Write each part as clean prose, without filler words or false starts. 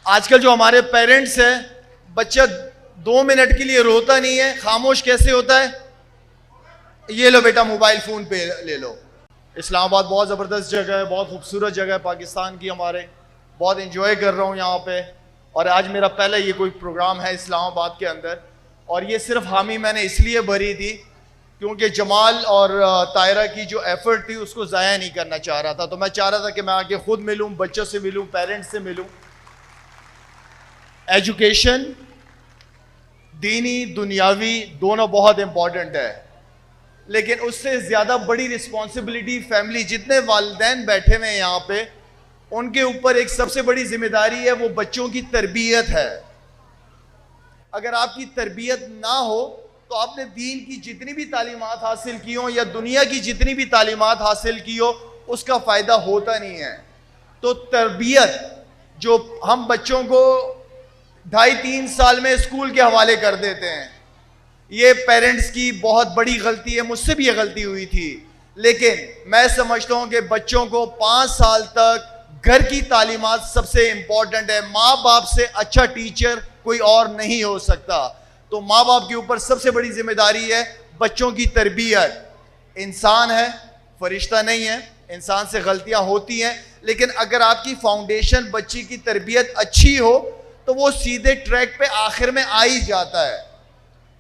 آج کل جو ہمارے پیرنٹس ہیں, بچہ 2 منٹ کے لیے روتا نہیں ہے, خاموش کیسے ہوتا ہے؟ یہ لو بیٹا موبائل فون پہ لے لو. اسلام آباد بہت زبردست جگہ ہے, بہت خوبصورت جگہ ہے پاکستان کی ہمارے, بہت انجوائے کر رہا ہوں یہاں پہ. اور آج میرا پہلا یہ کوئی پروگرام ہے اسلام آباد کے اندر, اور یہ صرف حامی میں نے اس لیے بھری تھی کیونکہ جمال اور طاہرہ کی جو ایفرٹ تھی اس کو ضائع نہیں کرنا چاہ رہا تھا. تو میں چاہ رہا تھا کہ میں آگے خود ملوں, بچوں سے ملوں, پیرنٹس سے ملوں. ایجوکیشن دینی دنیاوی دونوں بہت امپورٹنٹ ہے, لیکن اس سے زیادہ بڑی رسپانسبلٹی فیملی, جتنے والدین بیٹھے ہوئے ہیں یہاں پہ, ان کے اوپر ایک سب سے بڑی ذمہ داری ہے, وہ بچوں کی تربیت ہے. اگر آپ کی تربیت نہ ہو تو آپ نے دین کی جتنی بھی تعلیمات حاصل کی ہوں یا دنیا کی جتنی بھی تعلیمات حاصل کی ہو, اس کا فائدہ ہوتا نہیں ہے. تو تربیت جو ہم بچوں کو 2.5-3 سال میں اسکول کے حوالے کر دیتے ہیں, یہ پیرنٹس کی بہت بڑی غلطی ہے. مجھ سے بھی یہ غلطی ہوئی تھی, لیکن میں سمجھتا ہوں کہ بچوں کو 5 سال تک گھر کی تعلیمات سب سے امپورٹنٹ ہے. ماں باپ سے اچھا ٹیچر کوئی اور نہیں ہو سکتا. تو ماں باپ کے اوپر سب سے بڑی ذمہ داری ہے بچوں کی تربیت. انسان ہے, فرشتہ نہیں ہے, انسان سے غلطیاں ہوتی ہیں, لیکن اگر آپ کی فاؤنڈیشن بچی کی تربیت اچھی ہو تو وہ سیدھے ٹریک پہ آخر میں آ ہی جاتا ہے.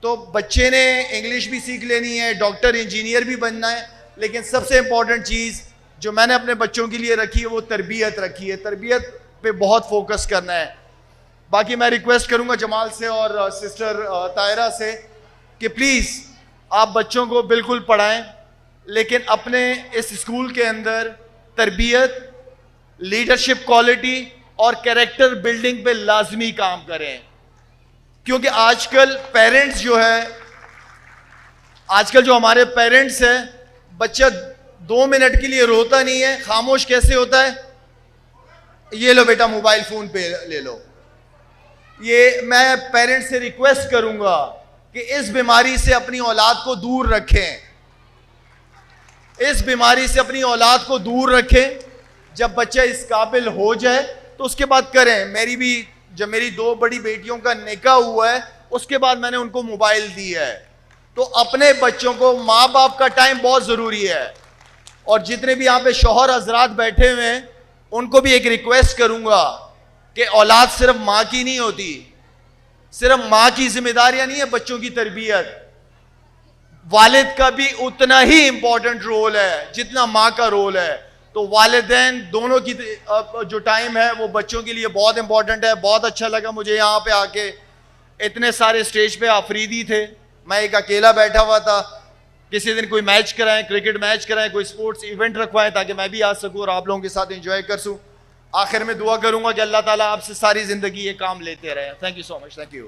تو بچے نے انگلش بھی سیکھ لینی ہے, ڈاکٹر انجینئر بھی بننا ہے, لیکن سب سے امپورٹنٹ چیز جو میں نے اپنے بچوں کے لیے رکھی ہے وہ تربیت رکھی ہے. تربیت پہ بہت فوکس کرنا ہے. باقی میں ریکویسٹ کروں گا جمال سے اور سسٹر طاہرہ سے کہ پلیز آپ بچوں کو بالکل پڑھائیں, لیکن اپنے اس اسکول کے اندر تربیت, لیڈرشپ کوالٹی اور کیریکٹر بلڈنگ پہ لازمی کام کریں. کیونکہ آج کل پیرنٹس جو ہے, آج کل جو ہمارے پیرنٹس ہیں, بچہ 2 منٹ کے لیے روتا نہیں ہے, خاموش کیسے ہوتا ہے؟ یہ لو بیٹا موبائل فون پہ لے لو. یہ میں پیرنٹس سے ریکویسٹ کروں گا کہ اس بیماری سے اپنی اولاد کو دور رکھیں, اس بیماری سے اپنی اولاد کو دور رکھیں. جب بچہ اس قابل ہو جائے تو اس کے بعد کریں. میری بھی جب میری 2 بڑی بیٹیوں کا نکاح ہوا ہے, اس کے بعد میں نے ان کو موبائل دی ہے. تو اپنے بچوں کو, ماں باپ کا ٹائم بہت ضروری ہے. اور جتنے بھی یہاں پہ شوہر حضرات بیٹھے ہوئے ہیں, ان کو بھی ایک ریکویسٹ کروں گا کہ اولاد صرف ماں کی نہیں ہوتی, صرف ماں کی ذمہ داریاں نہیں ہے بچوں کی تربیت, والد کا بھی اتنا ہی امپورٹنٹ رول ہے جتنا ماں کا رول ہے. تو والدین دونوں کی جو ٹائم ہے وہ بچوں کے لیے بہت امپورٹنٹ ہے. بہت اچھا لگا مجھے یہاں پہ آ کے, اتنے سارے اسٹیج پہ آفریدی تھے, میں ایک اکیلا بیٹھا ہوا تھا. کسی دن کوئی میچ کرائیں, کرکٹ میچ کرائیں, کوئی سپورٹس ایونٹ رکھوائیں تاکہ میں بھی آ سکوں اور آپ لوگوں کے ساتھ انجوائے کر سوں. آخر میں دعا کروں گا کہ اللہ تعالیٰ آپ سے ساری زندگی یہ کام لیتے رہے. Thank you so much. Thank you.